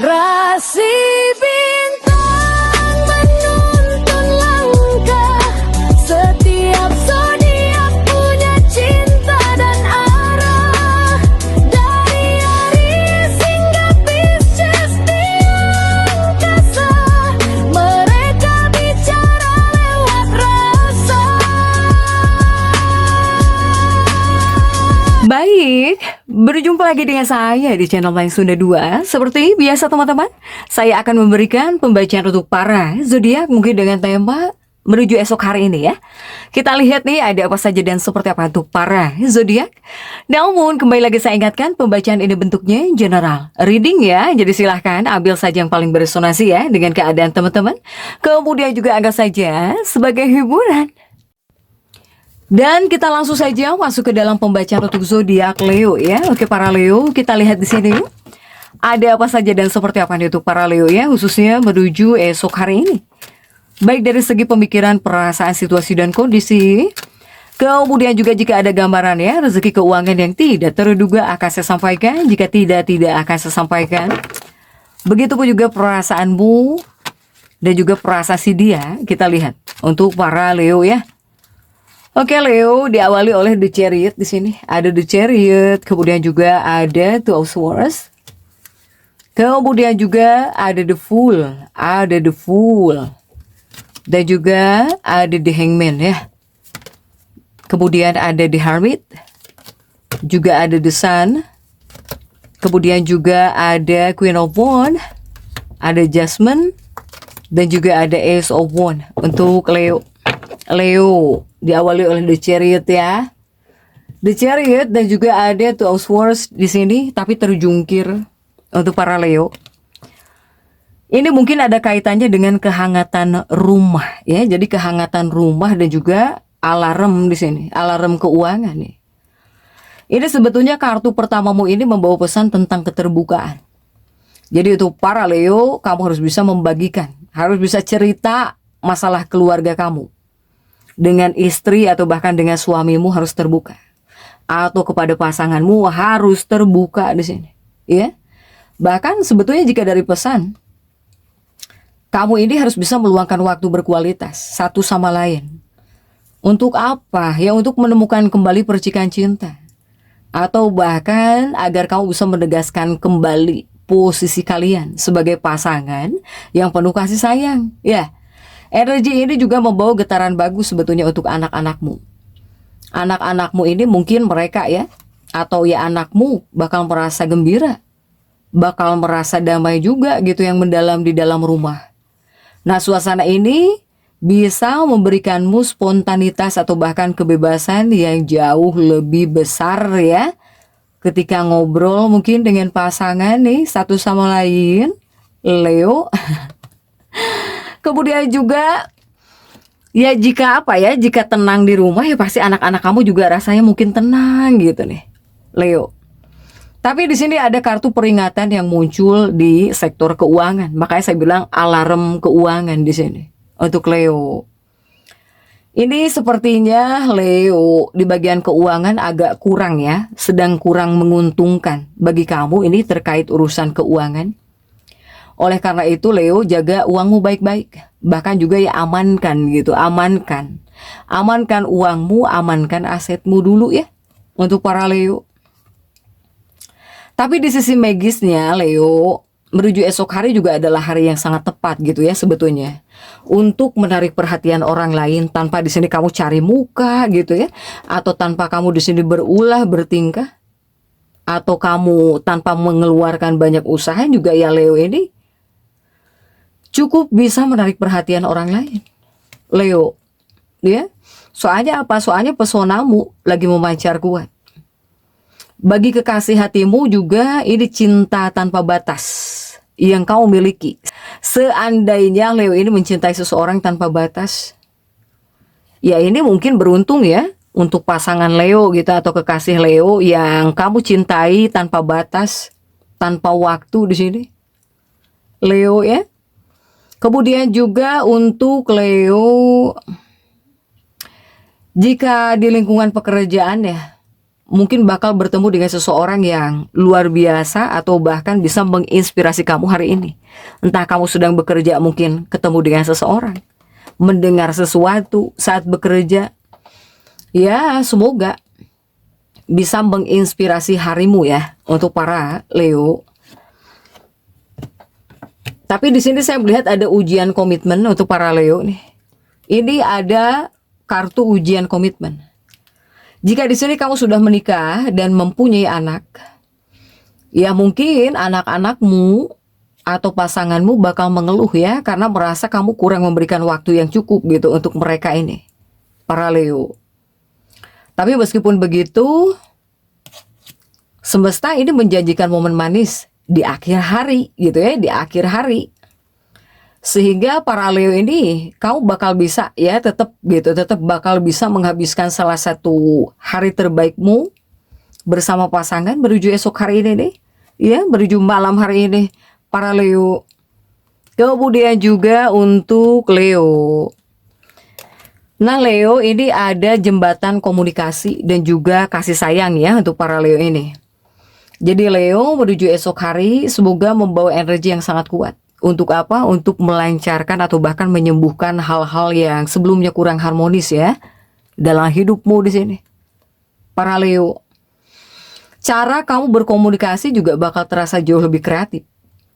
Rasi bintang menuntun langkah, setiap zodiak punya cinta dan arah. Dari Aries hingga Pisces di angkasa, mereka bicara lewat rasa. Baik, berjumpa lagi dengan saya di channel Layang Sunda 2. Seperti biasa teman-teman, saya akan memberikan pembacaan untuk para zodiak mungkin dengan tema menuju esok hari ini ya. Kita lihat nih ada apa saja dan seperti apa untuk para zodiak. Namun kembali lagi saya ingatkan, pembacaan ini bentuknya general reading ya. Jadi silahkan ambil saja yang paling beresonansi ya dengan keadaan teman-teman. Kemudian juga anggap saja sebagai hiburan. Dan kita langsung saja masuk ke dalam pembacaan untuk zodiak Leo ya. Oke para Leo, kita lihat di sini. Ada apa saja dan seperti apa nih untuk para Leo ya, khususnya menuju esok hari ini. Baik dari segi pemikiran, perasaan, situasi dan kondisi. Kemudian juga jika ada gambaran ya, rezeki keuangan yang tidak terduga akan saya sampaikan. Jika tidak akan saya sampaikan. Begitupun juga perasaanmu dan juga perasaan si dia. Kita lihat untuk para Leo ya. Oke Leo, diawali oleh The Chariot di sini. Ada The Chariot, kemudian juga ada Two of Swords. Kemudian juga ada The Fool, Dan juga ada The Hangman ya. Kemudian ada The Hermit. Juga ada The Sun. Kemudian juga ada Queen of Wands. Ada Jasmine. Dan juga ada Ace of Wands untuk Leo. Leo diawali oleh The Chariot ya. The Chariot dan juga ada Two of Swords di sini tapi terjungkir untuk para Leo. Ini mungkin ada kaitannya dengan kehangatan rumah ya. Jadi kehangatan rumah dan juga alarm di sini, alarm keuangan nih. Ini sebetulnya kartu pertamamu ini membawa pesan tentang keterbukaan. Jadi untuk para Leo, kamu harus bisa membagikan, harus bisa cerita masalah keluarga kamu. Dengan istri atau bahkan dengan suamimu harus terbuka, atau kepada pasanganmu harus terbuka di sini, ya. Bahkan sebetulnya jika dari pesan, kamu ini harus bisa meluangkan waktu berkualitas satu sama lain. Untuk apa? Ya untuk menemukan kembali percikan cinta, atau bahkan agar kamu bisa menegaskan kembali posisi kalian sebagai pasangan yang penuh kasih sayang, ya. Energi ini juga membawa getaran bagus sebetulnya untuk anak-anakmu. Anak-anakmu ini mungkin mereka ya, atau ya anakmu bakal merasa gembira, bakal merasa damai juga gitu yang mendalam di dalam rumah. Nah suasana ini bisa memberikanmu spontanitas atau bahkan kebebasan yang jauh lebih besar ya. Ketika ngobrol mungkin dengan pasangan nih satu sama lain, Leo. Kemudian juga ya jika apa ya, jika tenang di rumah ya pasti anak-anak kamu juga rasanya mungkin tenang gitu nih, Leo. Tapi di sini ada kartu peringatan yang muncul di sektor keuangan. Makanya saya bilang alarm keuangan di sini untuk Leo. Ini sepertinya Leo di bagian keuangan agak kurang ya, sedang kurang menguntungkan bagi kamu ini terkait urusan keuangan. Oleh karena itu Leo jaga uangmu baik-baik. Bahkan juga ya amankan gitu, amankan. Amankan uangmu, amankan asetmu dulu ya. Untuk para Leo. Tapi di sisi magisnya Leo, menuju esok hari juga adalah hari yang sangat tepat gitu ya sebetulnya. Untuk menarik perhatian orang lain tanpa di sini kamu cari muka gitu ya. Atau tanpa kamu di sini berulah, bertingkah. Atau kamu tanpa mengeluarkan banyak usaha juga ya Leo ini cukup bisa menarik perhatian orang lain, Leo, ya. Soalnya apa? Soalnya pesonamu lagi memancar kuat. Bagi kekasih hatimu juga ini cinta tanpa batas yang kau miliki. Seandainya Leo ini mencintai seseorang tanpa batas, ya ini mungkin beruntung ya untuk pasangan Leo gitu atau kekasih Leo yang kamu cintai tanpa batas, tanpa waktu di sini, Leo ya. Kemudian juga untuk Leo, jika di lingkungan pekerjaan ya, mungkin bakal bertemu dengan seseorang yang luar biasa atau bahkan bisa menginspirasi kamu hari ini. Entah kamu sedang bekerja, mungkin ketemu dengan seseorang, mendengar sesuatu saat bekerja. Ya, semoga bisa menginspirasi harimu ya untuk para Leo. Tapi di sini saya melihat ada ujian komitmen untuk para Leo nih. Ini ada kartu ujian komitmen. Jika di sini kamu sudah menikah dan mempunyai anak, ya mungkin anak-anakmu atau pasanganmu bakal mengeluh ya, karena merasa kamu kurang memberikan waktu yang cukup gitu untuk mereka ini, para Leo. Tapi meskipun begitu, semesta ini menjanjikan momen manis di akhir hari gitu ya, di akhir hari. Sehingga para Leo ini kamu bakal bisa ya tetap bakal bisa menghabiskan salah satu hari terbaikmu bersama pasangan menuju esok hari ini nih. Ya, menuju malam hari ini para Leo. Kemudian juga untuk Leo. Nah, Leo ini ada jembatan komunikasi dan juga kasih sayang ya untuk para Leo ini. Jadi Leo menuju esok hari semoga membawa energi yang sangat kuat. Untuk apa? Untuk melancarkan atau bahkan menyembuhkan hal-hal yang sebelumnya kurang harmonis ya dalam hidupmu di sini. Para Leo. Cara kamu berkomunikasi juga bakal terasa jauh lebih kreatif.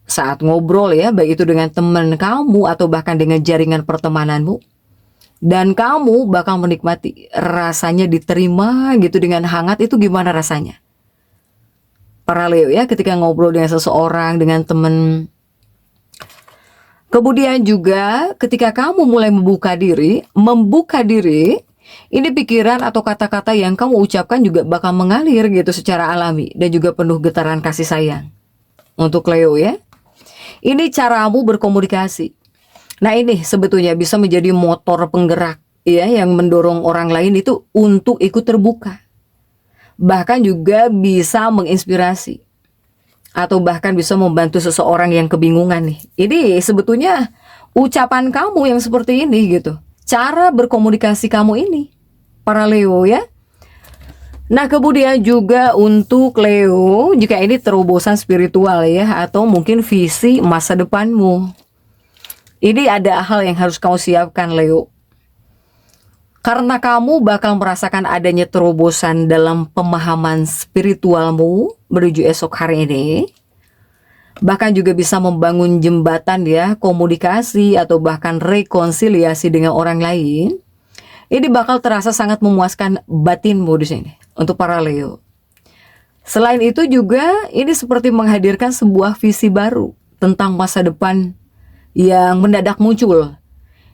Saat ngobrol ya, baik itu dengan teman kamu atau bahkan dengan jaringan pertemananmu. Dan kamu bakal menikmati rasanya diterima gitu dengan hangat, itu gimana rasanya? Para Leo ya, ketika ngobrol dengan seseorang, dengan teman. Kemudian juga ketika kamu mulai membuka diri, ini pikiran atau kata-kata yang kamu ucapkan juga bakal mengalir gitu secara alami dan juga penuh getaran kasih sayang. Untuk Leo ya, ini caramu berkomunikasi. Nah ini sebetulnya bisa menjadi motor penggerak ya, yang mendorong orang lain itu untuk ikut terbuka. Bahkan juga bisa menginspirasi. Atau bahkan bisa membantu seseorang yang kebingungan nih. Ini sebetulnya ucapan kamu yang seperti ini gitu. Cara berkomunikasi kamu ini, para Leo ya. Nah kemudian juga untuk Leo, jika ini terobosan spiritual ya, atau mungkin visi masa depanmu. Ini ada hal yang harus kamu siapkan Leo. Karena kamu bakal merasakan adanya terobosan dalam pemahaman spiritualmu menuju esok hari ini. Bahkan juga bisa membangun jembatan ya, komunikasi atau bahkan rekonsiliasi dengan orang lain. Ini bakal terasa sangat memuaskan batinmu di sini untuk para Leo. Selain itu juga ini seperti menghadirkan sebuah visi baru tentang masa depan yang mendadak muncul.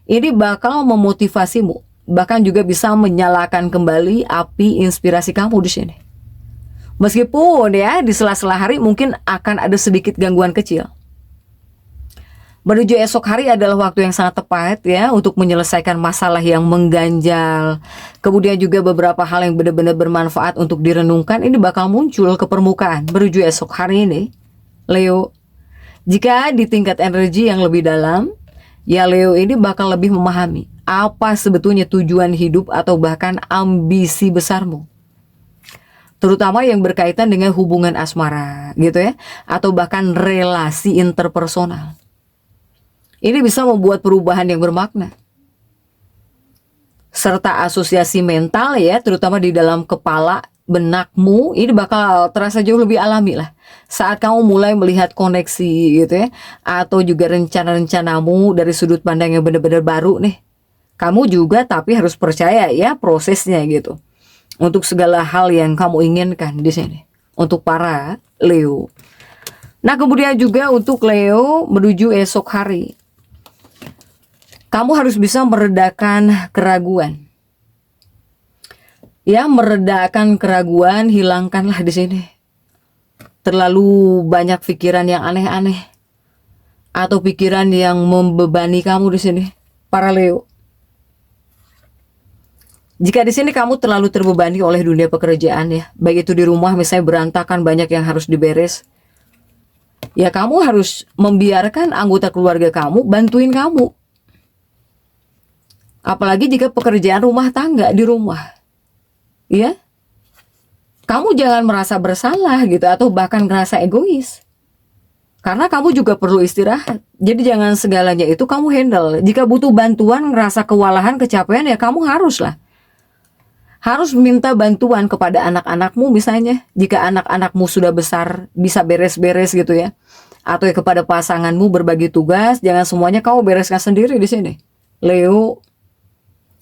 Ini bakal memotivasimu, bahkan juga bisa menyalakan kembali api inspirasi kamu di sini. Meskipun ya di sela-sela hari mungkin akan ada sedikit gangguan kecil. Menuju esok hari adalah waktu yang sangat tepat ya untuk menyelesaikan masalah yang mengganjal. Kemudian juga beberapa hal yang benar-benar bermanfaat untuk direnungkan ini bakal muncul ke permukaan menuju esok hari ini. Leo, jika di tingkat energi yang lebih dalam, ya Leo ini bakal lebih memahami apa sebetulnya tujuan hidup atau bahkan ambisi besarmu. Terutama yang berkaitan dengan hubungan asmara gitu ya, atau bahkan relasi interpersonal. Ini bisa membuat perubahan yang bermakna. Serta asosiasi mental ya, terutama di dalam kepala benakmu, ini bakal terasa jauh lebih alami lah. Saat kamu mulai melihat koneksi gitu ya, atau juga rencana-rencanamu dari sudut pandang yang benar-benar baru nih. Kamu juga tapi harus percaya ya prosesnya gitu. Untuk segala hal yang kamu inginkan di sini. Untuk para Leo. Nah kemudian juga untuk Leo menuju esok hari. Kamu harus bisa meredakan keraguan. Ya, meredakan keraguan, hilangkanlah di sini. Terlalu banyak pikiran yang aneh-aneh atau pikiran yang membebani kamu di sini, para Leo. Jika di sini kamu terlalu terbebani oleh dunia pekerjaan ya, baik itu di rumah misalnya berantakan, banyak yang harus diberes. Ya, kamu harus membiarkan anggota keluarga kamu bantuin kamu. Apalagi jika pekerjaan rumah tangga di rumah. Ya. kamu jangan merasa bersalah gitu atau bahkan ngerasa egois. Karena kamu juga perlu istirahat. Jadi jangan segalanya itu kamu handle. Jika butuh bantuan, ngerasa kewalahan, kecapean, ya kamu harus minta bantuan kepada anak-anakmu misalnya. Jika anak-anakmu sudah besar, bisa beres-beres gitu ya. Atau ya kepada pasanganmu berbagi tugas, jangan semuanya kamu bereskan sendiri di sini. Leo,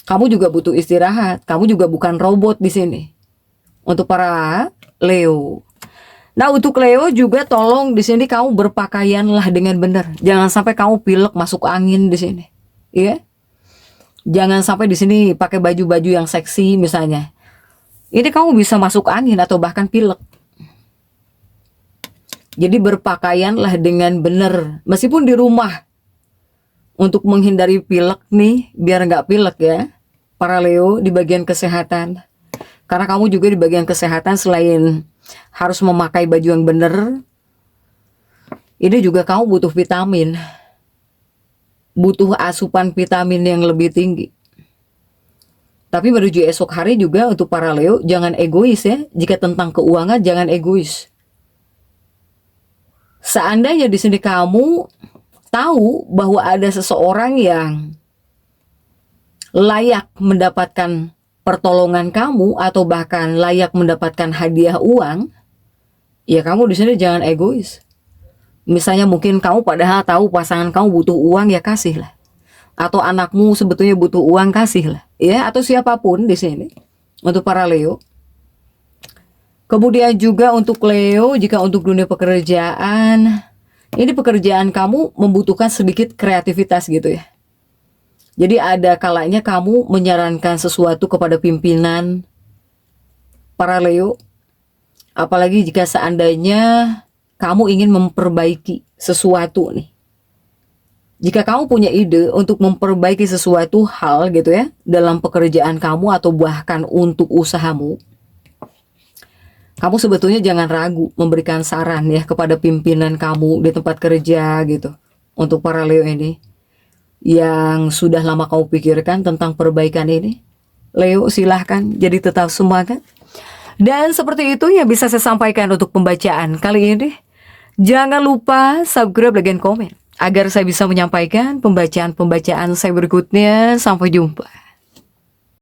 kamu juga butuh istirahat. Kamu juga bukan robot di sini. Untuk para Leo. Nah, untuk Leo juga tolong di sini kamu berpakaianlah dengan benar. Jangan sampai kamu pilek masuk angin di sini. Ya. Jangan sampai di sini pakai baju-baju yang seksi misalnya. Ini kamu bisa masuk angin atau bahkan pilek. Jadi berpakaianlah dengan benar. Meskipun di rumah. Untuk menghindari pilek nih, biar nggak pilek ya. Para Leo di bagian kesehatan. Karena kamu juga di bagian kesehatan selain harus memakai baju yang benar, ini juga kamu butuh vitamin. Butuh asupan vitamin yang lebih tinggi. Tapi menuju esok hari juga untuk para Leo, jangan egois ya. Jika tentang keuangan, jangan egois. Seandainya di sini kamu tahu bahwa ada seseorang yang layak mendapatkan pertolongan kamu atau bahkan layak mendapatkan hadiah uang, ya kamu di sini jangan egois. Misalnya mungkin kamu padahal tahu pasangan kamu butuh uang, ya kasihlah. Atau anakmu sebetulnya butuh uang, kasihlah. Ya, atau siapapun di sini untuk para Leo. Kemudian juga untuk Leo, jika untuk dunia pekerjaan, ini pekerjaan kamu membutuhkan sedikit kreativitas gitu ya. Jadi ada kalanya kamu menyarankan sesuatu kepada pimpinan para Leo. Apalagi jika seandainya kamu ingin memperbaiki sesuatu nih. Jika kamu punya ide untuk memperbaiki sesuatu hal gitu ya, dalam pekerjaan kamu atau bahkan untuk usahamu, kamu sebetulnya jangan ragu memberikan saran ya kepada pimpinan kamu di tempat kerja gitu. Untuk para Leo ini yang sudah lama kau pikirkan tentang perbaikan ini, Leo silahkan jadi tetap semangat. Dan seperti itu yang bisa saya sampaikan untuk pembacaan kali ini. Jangan lupa subscribe, like, dan komen agar saya bisa menyampaikan pembacaan-pembacaan saya berikutnya. Sampai jumpa.